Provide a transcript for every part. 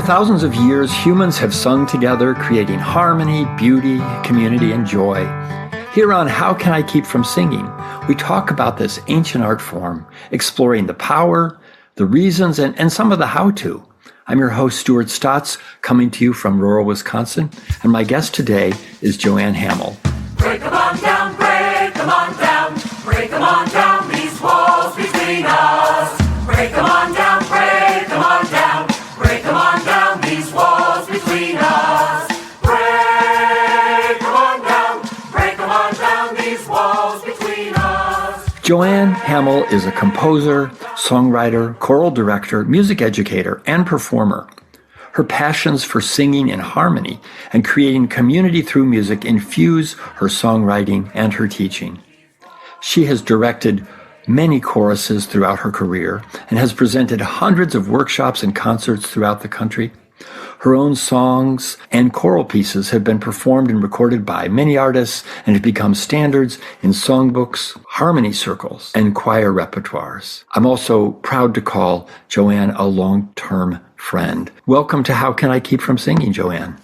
thousands of years, humans have sung together, creating harmony, beauty, community, and joy. Here on How Can I Keep From Singing, we talk about this ancient art form, exploring the power, the reasons, and some of the how-to. I'm your host, Stuart Stotts, coming to you from rural Wisconsin, and my guest today is Joanne Hammil. Break 'em on down, break 'em on down, break 'em on down, these walls between us. Break 'em on down, break 'em on down, break 'em on down, these walls between us. Break 'em on down, these walls between us. Joanne Hammil is a composer, songwriter, choral director, music educator, and performer. Her passions for singing in harmony and creating community through music infuse her songwriting and her teaching. She has directed many choruses throughout her career and has presented hundreds of workshops and concerts throughout the country. Her own songs and choral pieces have been performed and recorded by many artists and have become standards in songbooks, harmony circles, and choir repertoires. I'm also proud to call Joanne a long-term friend. Welcome to How Can I Keep From Singing, Joanne?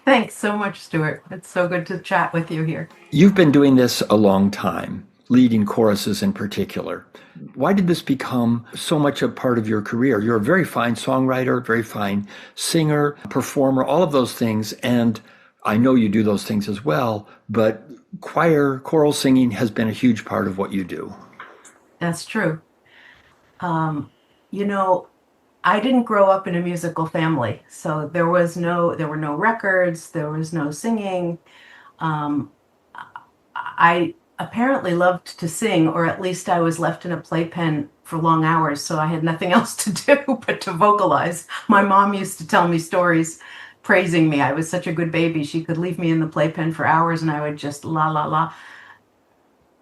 Thanks so much, Stuart. It's so good to chat with you here. You've been doing this a long time, leading choruses in particular. Why did this become so much a part of your career? You're a very fine songwriter, very fine singer, performer, all of those things. And I know you do those things as well, but choral singing has been a huge part of what you do. That's true. I didn't grow up in a musical family, so there were no records, there was no singing. I apparently loved to sing, or at least I was left in a playpen for long hours, so I had nothing else to do but to vocalize. My mom used to tell me stories praising me. I was such a good baby. She could leave me in the playpen for hours and I would just la la la.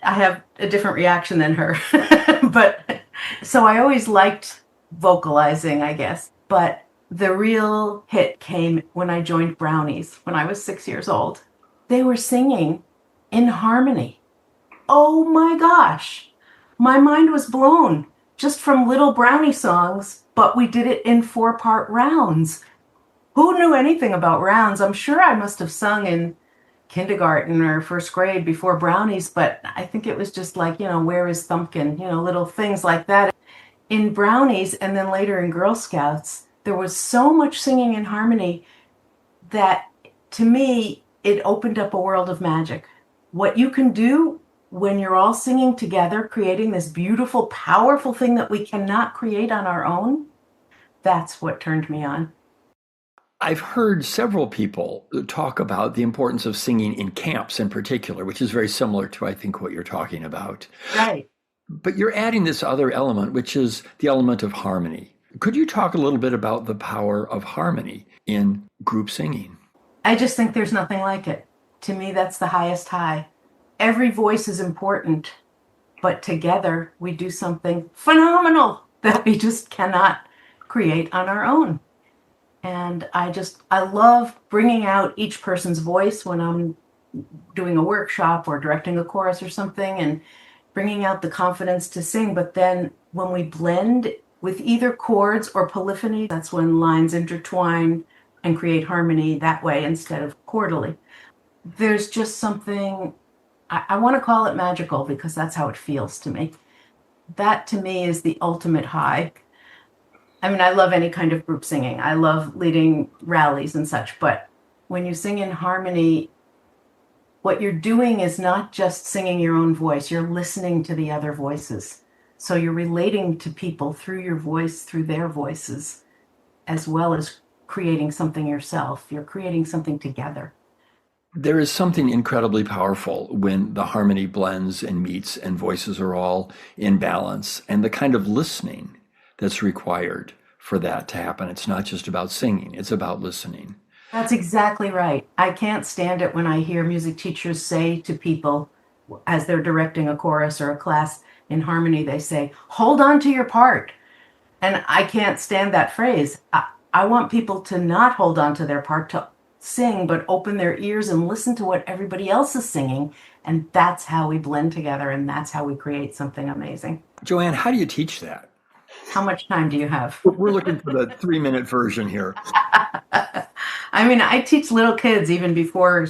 I have a different reaction than her. But so I always liked vocalizing, I guess. But the real hit came when I joined Brownies when I was 6 years old. They were singing in harmony. Oh my gosh, my mind was blown just from little Brownie songs, but we did it in 4-part rounds. Who knew anything about rounds? I'm sure I must have sung in kindergarten or first grade before Brownies, but I think it was just like, where is Thumpkin? Little things like that. In Brownies and then later in Girl Scouts, there was so much singing in harmony that to me, it opened up a world of magic. What you can do when you're all singing together, creating this beautiful, powerful thing that we cannot create on our own, that's what turned me on. I've heard several people talk about the importance of singing in camps in particular, which is very similar to, I think, what you're talking about. Right. But you're adding this other element, which is the element of harmony. Could you talk a little bit about the power of harmony in group singing? I just think there's nothing like it. To me, that's the highest high. Every voice is important, but together we do something phenomenal that we just cannot create on our own. And I love bringing out each person's voice when I'm doing a workshop or directing a chorus or something and bringing out the confidence to sing. But then when we blend with either chords or polyphony, that's when lines intertwine and create harmony that way instead of chordally. There's just something, I want to call it magical because that's how it feels to me. That to me is the ultimate high. I mean, I love any kind of group singing. I love leading rallies and such, but when you sing in harmony, what you're doing is not just singing your own voice, you're listening to the other voices. So you're relating to people through your voice, through their voices, as well as creating something yourself. You're creating something together. There is something incredibly powerful when the harmony blends and meets and voices are all in balance, and the kind of listening that's required for that to happen. It's not just about singing, it's about listening. That's exactly right. I can't stand it when I hear music teachers say to people as they're directing a chorus or a class in harmony, they say, hold on to your part. And I can't stand that phrase. I want people to not hold on to their part, to sing, but open their ears and listen to what everybody else is singing. And that's how we blend together, and that's how we create something amazing. Joanne, how do you teach that? How much time do you have? We're looking for the 3-minute version here. I mean, I teach little kids even before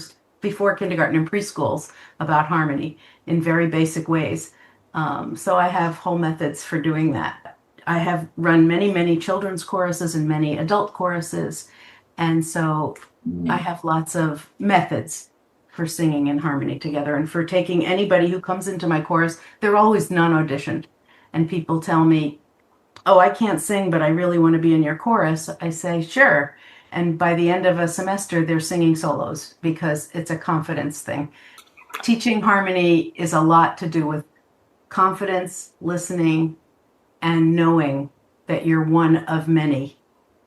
kindergarten and preschools about harmony in very basic ways. So I have whole methods for doing that. I have run many, many children's choruses and many adult choruses, and so I have lots of methods for singing in harmony together and for taking anybody who comes into my chorus. They're always non-auditioned, and people tell me, "Oh, I can't sing, but I really want to be in your chorus." I say, "Sure." And by the end of a semester, they're singing solos because it's a confidence thing. Teaching harmony is a lot to do with confidence, listening, and knowing that you're one of many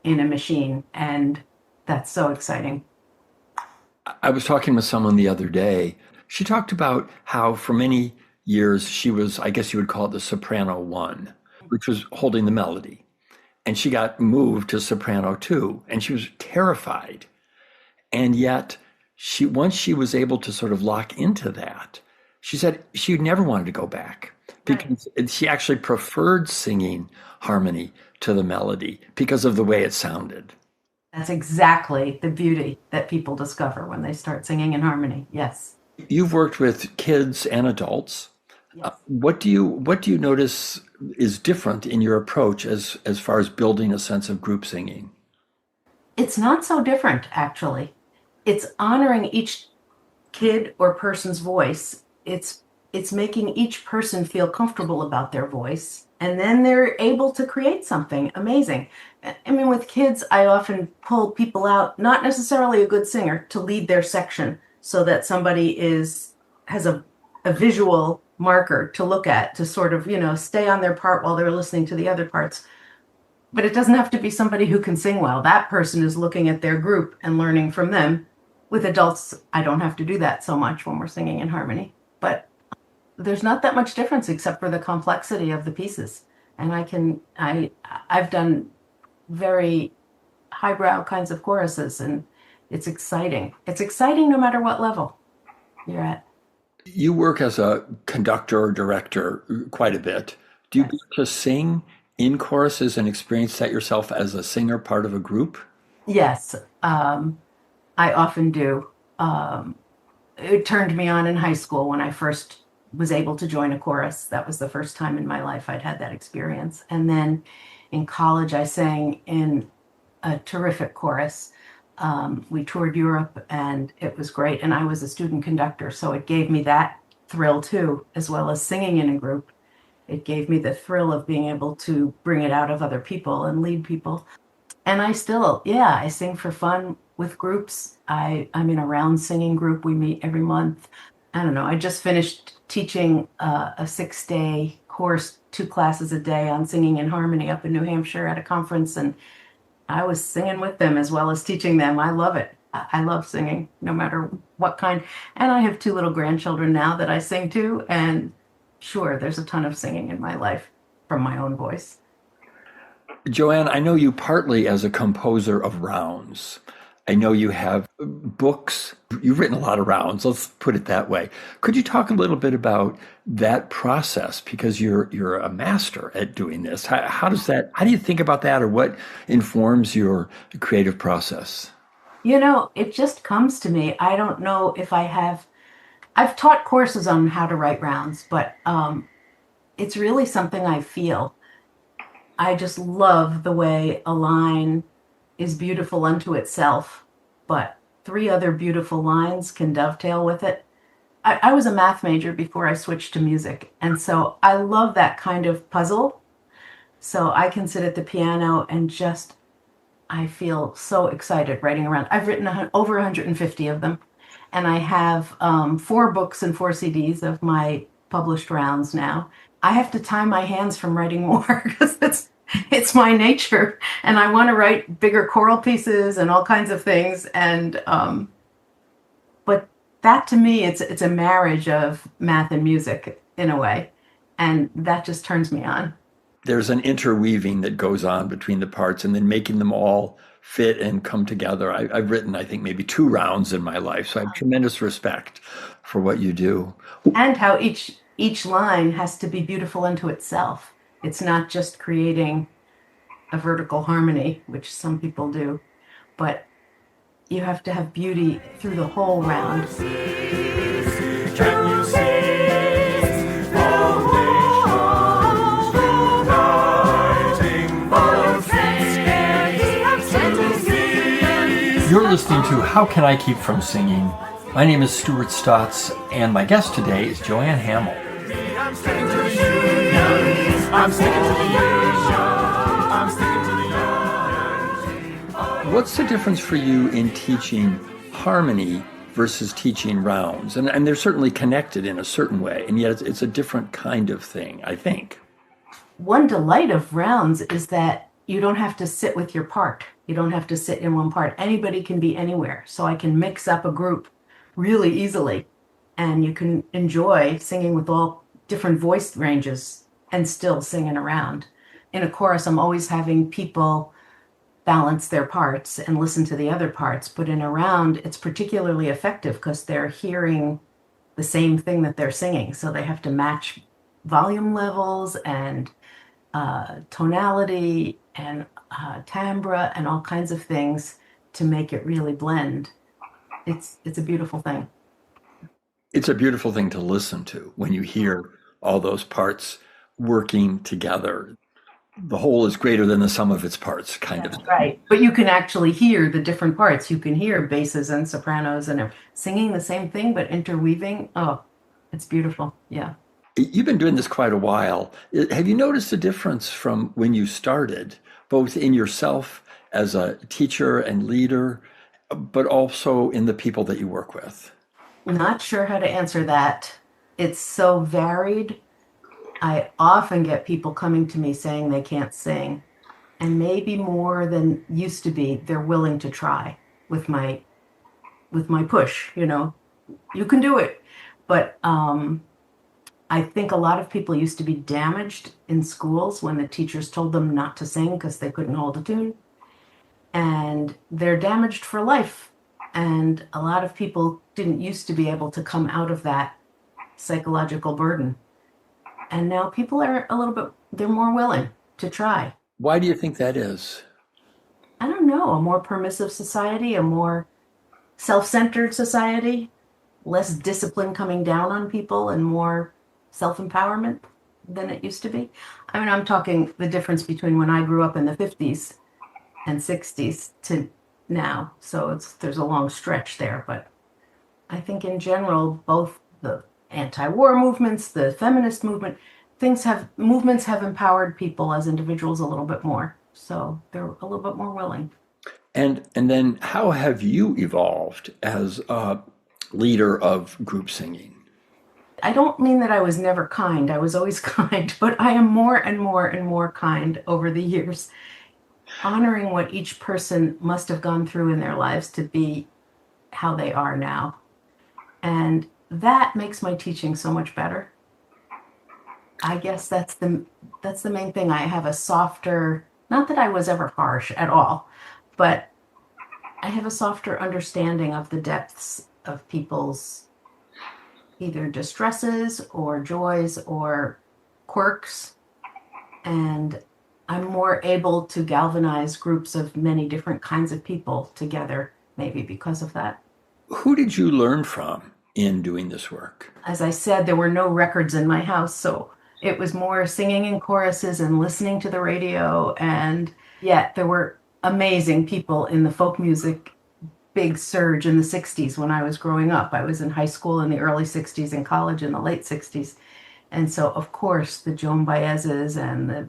in a machine. And that's so exciting. I was talking with someone the other day. She talked about how for many years she was, I guess you would call it the soprano one, which was holding the melody. And she got moved to soprano two, and she was terrified. And yet, once she was able to sort of lock into that, she said she never wanted to go back because she actually preferred singing harmony to the melody because of the way it sounded. That's exactly the beauty that people discover when they start singing in harmony. Yes. You've worked with kids and adults. Yes. What do you notice is different in your approach as far as building a sense of group singing? It's not so different, actually. It's honoring each kid or person's voice. It's making each person feel comfortable about their voice, and then they're able to create something amazing. I mean, with kids, I often pull people out, not necessarily a good singer, to lead their section so that somebody has a visual marker to look at to sort of, stay on their part while they're listening to the other parts. But it doesn't have to be somebody who can sing well. That person is looking at their group and learning from them. With adults, I don't have to do that so much when we're singing in harmony. But there's not that much difference except for the complexity of the pieces. And I've done very highbrow kinds of choruses, and it's exciting. It's exciting no matter what level you're at. You work as a conductor or director quite a bit. Do you Yes. get to sing in choruses and experience that yourself as a singer part of a group? Yes, I often do. It turned me on in high school when I first was able to join a chorus. That was the first time in my life I'd had that experience. And then in college, I sang in a terrific chorus. We toured Europe, and it was great. And I was a student conductor, so it gave me that thrill too, as well as singing in a group. It gave me the thrill of being able to bring it out of other people and lead people. And I still, yeah, I sing for fun with groups. I'm in a round singing group. We meet every month. I don't know. I just finished teaching a 6-day course, 2 classes a day on singing in harmony up in New Hampshire at a conference, and I was singing with them as well as teaching them. I love it. I love singing, no matter what kind. And I have 2 little grandchildren now that I sing to, and sure, there's a ton of singing in my life from my own voice. Joanne, I know you partly as a composer of rounds. I know you have books. You've written a lot of rounds, let's put it that way. Could you talk a little bit about that process? Because you're a master at doing this. How do you think about that, or what informs your creative process? It just comes to me. I don't know if I've taught courses on how to write rounds, but it's really something I feel. I just love the way a line is beautiful unto itself, but 3 other beautiful lines can dovetail with it. I was a math major before I switched to music, and so I love that kind of puzzle. So I can sit at the piano and I feel so excited writing around. I've written over 150 of them, and I have 4 books and 4 CDs of my published rounds now. I have to tie my hands from writing more because it's my nature, and I want to write bigger choral pieces and all kinds of things. And but that to me, it's a marriage of math and music in a way, and that just turns me on. There's an interweaving that goes on between the parts and then making them all fit and come together. I've written, I think, maybe 2 rounds in my life, so I have tremendous respect for what you do. And how each line has to be beautiful unto itself. It's not just creating a vertical harmony, which some people do, but you have to have beauty through the whole round. Can you see the wind You're listening to How Can I Keep From Singing? My name is Stuart Stotts, and my guest today is Joanne Hammil. I'm sticking to the union. I'm sticking to the union. I'm sticking to the union. What's the difference for you in teaching harmony versus teaching rounds? And they're certainly connected in a certain way, and yet it's a different kind of thing, I think. One delight of rounds is that you don't have to sit with your part. You don't have to sit in one part. Anybody can be anywhere. So I can mix up a group really easily, and you can enjoy singing with all different voice ranges and still singing around. In a chorus, I'm always having people balance their parts and listen to the other parts, but in a round, it's particularly effective because they're hearing the same thing that they're singing. So they have to match volume levels and tonality and timbre and all kinds of things to make it really blend. It's a beautiful thing. It's a beautiful thing to listen to when you hear all those parts working together. The whole is greater than the sum of its parts, kind of. Right. But you can actually hear the different parts. You can hear basses and sopranos and singing the same thing, but interweaving. Oh, it's beautiful. Yeah. You've been doing this quite a while. Have you noticed a difference from when you started, both in yourself as a teacher and leader, but also in the people that you work with? Not sure how to answer that. It's so varied. I often get people coming to me saying they can't sing, and maybe more than used to be, they're willing to try with my push, you can do it. But I think a lot of people used to be damaged in schools when the teachers told them not to sing because they couldn't hold a tune. And they're damaged for life. And a lot of people didn't used to be able to come out of that psychological burden. And now people are they're more willing to try. Why do you think that is? I don't know, a more permissive society, a more self-centered society, less discipline coming down on people and more self-empowerment than it used to be. I mean, I'm talking the difference between when I grew up in the 50s and 60s to now. So there's a long stretch there, but I think in general, both the anti-war movements, the feminist movement, movements have empowered people as individuals a little bit more. So they're a little bit more willing. And then how have you evolved as a leader of group singing? I don't mean that I was never kind. I was always kind, but I am more and more and more kind over the years, honoring what each person must have gone through in their lives to be how they are now. And that makes my teaching so much better. I guess that's the main thing. I have a softer, not that I was ever harsh at all, but I have a softer understanding of the depths of people's either distresses or joys or quirks. And I'm more able to galvanize groups of many different kinds of people together, maybe because of that. Who did you learn from in doing this work? As I said, there were no records in my house, so it was more singing in choruses and listening to the radio. And yet there were amazing people in the folk music big surge in the 60s when I was growing up. I was in high school in the early 60s and college in the late 60s. And so, of course, the Joan Baez's and the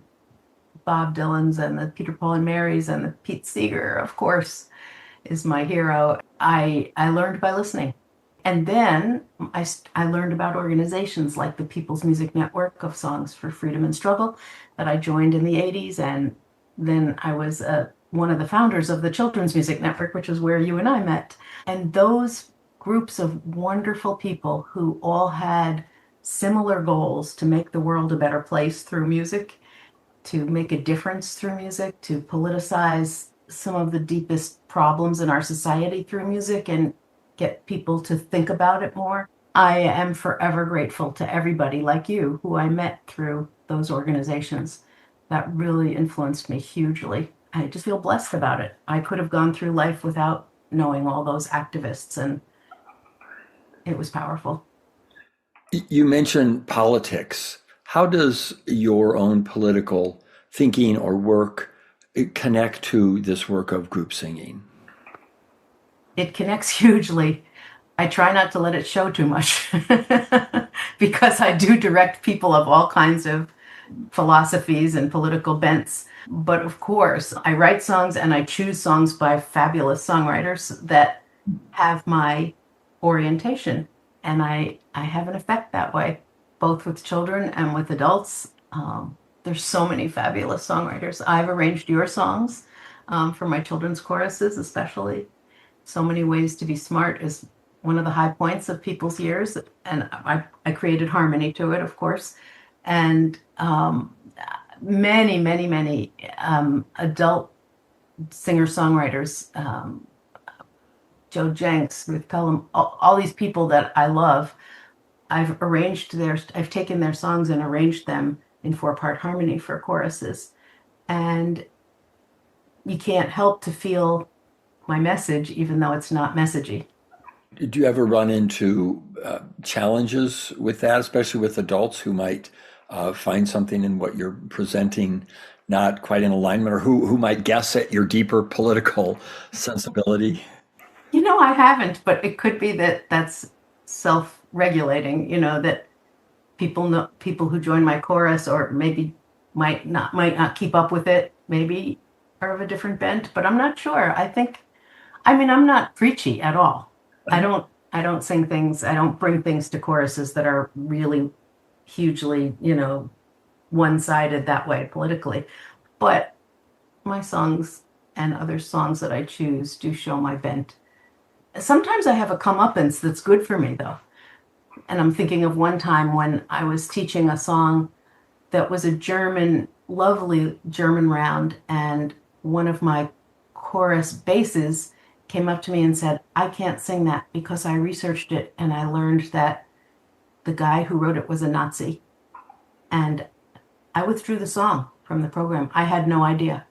Bob Dylan's and the Peter, Paul and Mary's and the Pete Seeger, of course, is my hero. I learned by listening. And then I learned about organizations like the People's Music Network of Songs for Freedom and Struggle that I joined in the 80s. And then I was one of the founders of the Children's Music Network, which is where you and I met. And those groups of wonderful people who all had similar goals to make the world a better place through music, to make a difference through music, to politicize some of the deepest problems in our society through music and get people to think about it more. I am forever grateful to everybody like you who I met through those organizations. That really influenced me hugely. I just feel blessed about it. I could have gone through life without knowing all those activists, and it was powerful. You mentioned politics. How does your own political thinking or work connect to this work of group singing? It connects hugely. I try not to let it show too much because I do direct people of all kinds of philosophies and political bents. But of course, I write songs and I choose songs by fabulous songwriters that have my orientation. And I have an effect that way, both with children and with adults. There's so many fabulous songwriters. I've arranged your songs for my children's choruses, especially. So many ways to be smart is one of the high points of people's years. And I created harmony to it, of course. And many adult singer-songwriters, Joe Jenks, Ruth Pelham, all these people that I love, I've taken their songs and arranged them in four-part harmony for choruses. And you can't help to feel my message, even though it's not messagey. Do you ever run into challenges with that, especially with adults who might find something in what you're presenting not quite in alignment, or who might guess at your deeper political sensibility? I haven't, but it could be that that's self-regulating, that people who join my chorus or maybe might not keep up with it, maybe are of a different bent, but I'm not sure. I'm not preachy at all. I don't sing things, I don't bring things to choruses that are really hugely, one-sided that way politically. But my songs and other songs that I choose do show my bent. Sometimes I have a comeuppance that's good for me, though. And I'm thinking of one time when I was teaching a song that was a lovely German round, and one of my chorus basses came up to me and said, "I can't sing that because I researched it and I learned that the guy who wrote it was a Nazi." And I withdrew the song from the program. I had no idea.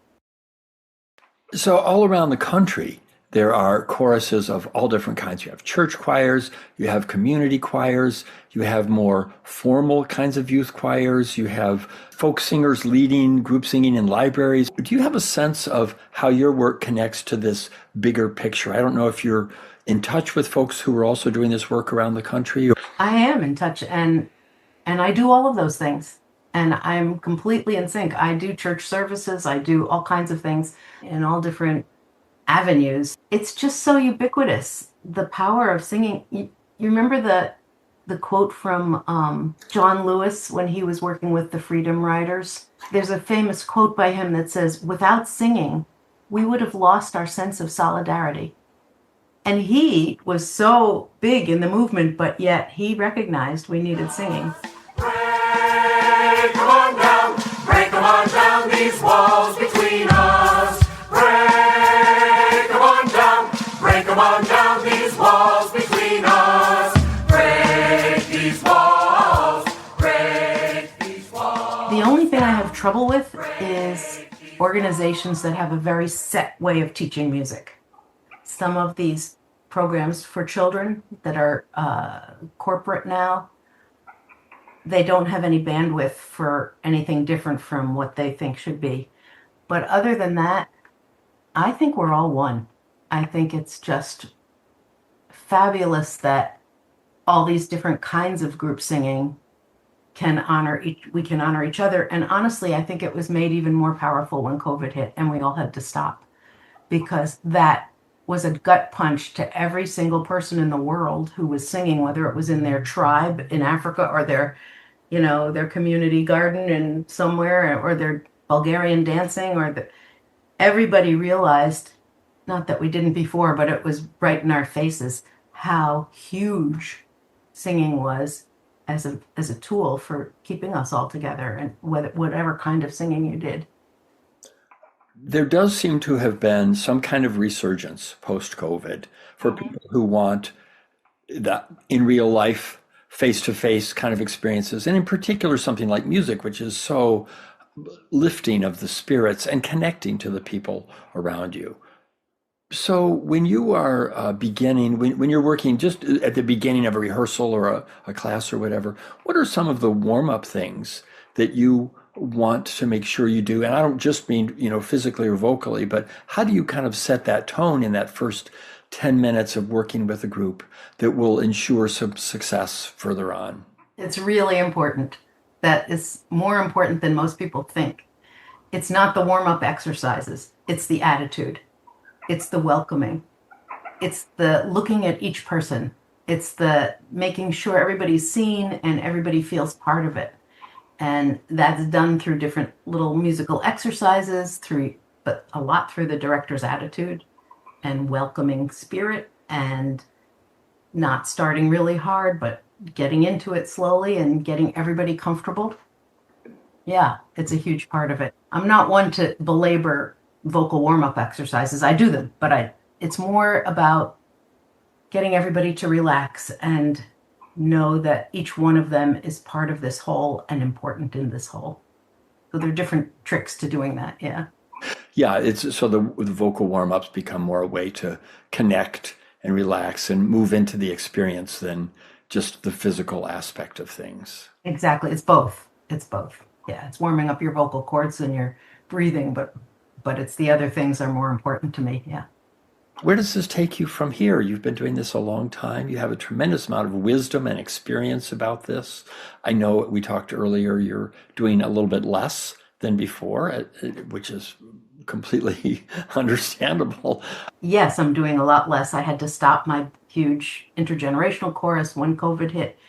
So, all around the country, there are choruses of all different kinds. You have church choirs, you have community choirs, you have more formal kinds of youth choirs, you have folk singers leading group singing in libraries. Do you have a sense of how your work connects to this bigger picture? I don't know if you're in touch with folks who are also doing this work around the country. I am in touch, and I do all of those things. And I'm completely in sync. I do church services, I do all kinds of things in all different avenues. It's just so ubiquitous. The power of singing. You remember the quote from John Lewis when he was working with the Freedom Riders? There's a famous quote by him that says, "Without singing, we would have lost our sense of solidarity." And he was so big in the movement, but yet he recognized we needed singing. Break 'em on down, these walls between us. Break 'em on down, these walls between us. Break these walls, break these walls. The only thing I have trouble with is organizations that have a very set way of teaching music. Some of these programs for children that are corporate now, they don't have any bandwidth for anything different from what they think should be. But other than that, I think we're all one. I think it's just fabulous that all these different kinds of group singing we can honor each other. And honestly, I think it was made even more powerful when COVID hit and we all had to stop, because that was a gut punch to every single person in the world who was singing, whether it was in their tribe in Africa or their community garden and somewhere, or their Bulgarian dancing, everybody realized, not that we didn't before, but it was right in our faces, how huge singing was as a tool for keeping us all together, and whatever kind of singing you did. There does seem to have been some kind of resurgence post-COVID for people who want that in real life, face-to-face kind of experiences, and in particular something like music, which is so lifting of the spirits and connecting to the people around you. So when you are beginning, when you're working just at the beginning of a rehearsal or a class or whatever, what are some of the warm-up things that you want to make sure you do? And I don't just mean, physically or vocally, but how do you kind of set that tone in that first 10 minutes of working with a group that will ensure some success further on? It's really important. That is more important than most people think. It's not the warm-up exercises, it's the attitude, it's the welcoming, it's the looking at each person, it's the making sure everybody's seen and everybody feels part of it. And that's done through different little musical exercises, but a lot through the director's attitude and welcoming spirit and not starting really hard, but getting into it slowly and getting everybody comfortable. Yeah, it's a huge part of it. I'm not one to belabor vocal warm-up exercises. I do them, but it's more about getting everybody to relax and know that each one of them is part of this whole and important in this whole. So there are different tricks to doing that. Yeah. Yeah, it's so the vocal warm-ups become more a way to connect and relax and move into the experience than just the physical aspect of things. Exactly. It's both. It's both. Yeah, it's warming up your vocal cords and your breathing, but it's the other things are more important to me. Yeah. Where does this take you from here? You've been doing this a long time. You have a tremendous amount of wisdom and experience about this. I know we talked earlier, you're doing a little bit less than before, which is completely understandable. Yes, I'm doing a lot less. I had to stop my huge intergenerational chorus when COVID hit.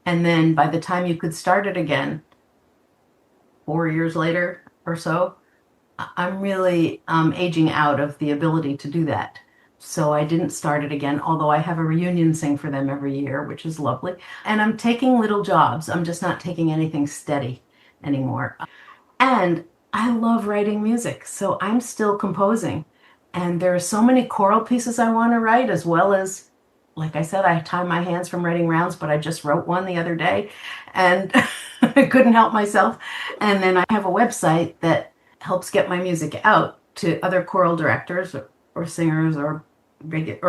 And then by the time you could start it again, 4 years later or so, I'm really aging out of the ability to do that. So I didn't start it again, although I have a reunion sing for them every year, which is lovely. And I'm taking little jobs. I'm just not taking anything steady anymore. And I love writing music, so I'm still composing. And there are so many choral pieces I want to write, as well as, like I said, I tie my hands from writing rounds, but I just wrote one the other day and I couldn't help myself. And then I have a website that helps get my music out to other choral directors or singers or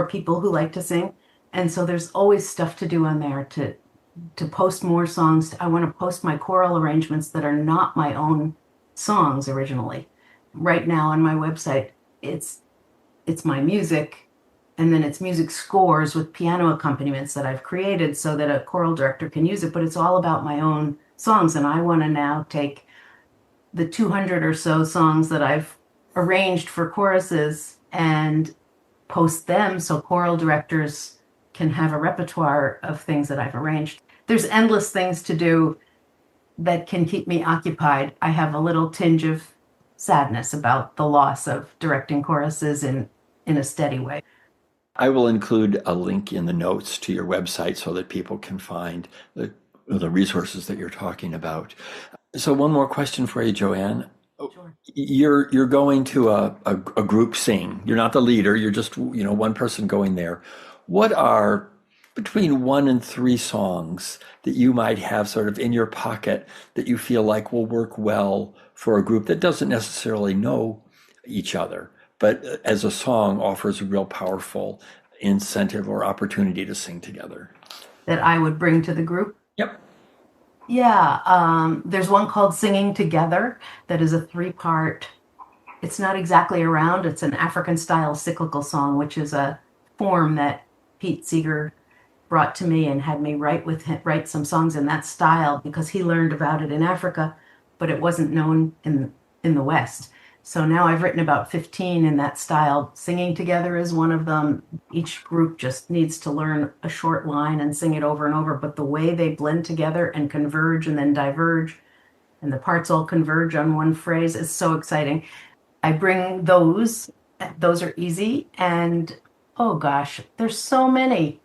people who like to sing. And so there's always stuff to do on there to post more songs. I want to post my choral arrangements that are not my own songs originally. Right now on my website, it's my music, and then it's music scores with piano accompaniments that I've created so that a choral director can use it, but it's all about my own songs. And I want to now take the 200 or so songs that I've arranged for choruses and post them so choral directors can have a repertoire of things that I've arranged. There's endless things to do that can keep me occupied. I have a little tinge of sadness about the loss of directing choruses in a steady way. I will include a link in the notes to your website so that people can find the resources that you're talking about. So one more question for you, Joanne. Sure. You're going to a group sing. You're not the leader. You're just one person going there. What are between 1 and 3 songs that you might have sort of in your pocket that you feel like will work well for a group that doesn't necessarily know each other, but as a song offers a real powerful incentive or opportunity to sing together? That I would bring to the group? Yep. Yeah, there's one called Singing Together that is a 3-part. It's not exactly a round, it's an African style cyclical song, which is a form that Pete Seeger brought to me and had me write some songs in that style because he learned about it in Africa, but it wasn't known in the West. So now I've written about 15 in that style. Singing Together is one of them. Each group just needs to learn a short line and sing it over and over, but the way they blend together and converge and then diverge, and the parts all converge on one phrase is so exciting. I bring those. Those are easy. And oh gosh, there's so many.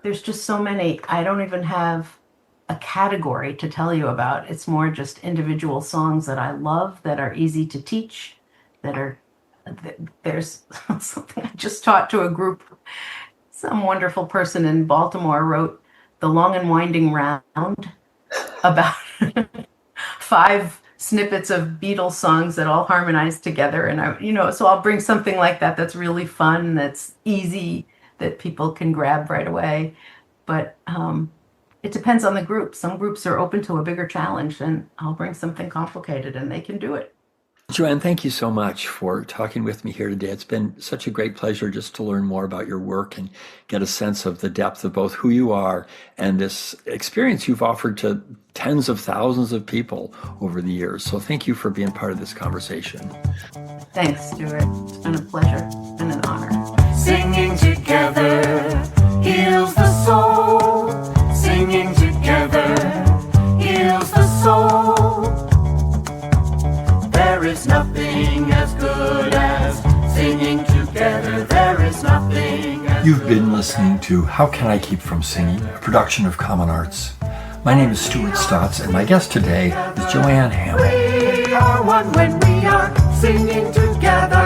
There's just so many. I don't even have a category to tell you about. It's more just individual songs that I love, that are easy to teach, there's something I just taught to a group. Some wonderful person in Baltimore wrote The Long and Winding Round about 5 snippets of Beatles songs that all harmonize together. And so I'll bring something like that that's really fun, that's easy, that people can grab right away. But it depends on the group. Some groups are open to a bigger challenge, and I'll bring something complicated and they can do it. Joanne, thank you so much for talking with me here today. It's been such a great pleasure just to learn more about your work and get a sense of the depth of both who you are and this experience you've offered to tens of thousands of people over the years. So thank you for being part of this conversation. Thanks, Stuart. It's been a pleasure and an honor. Singing together heals the soul. Singing together heals the soul. There is nothing as good as singing together. There is nothing as You've been listening to How Can I Keep From Singing, a production of Common Arts. My name is Stuart Stotts, and my guest today is Joanne Hammil. we are one when we are singing together.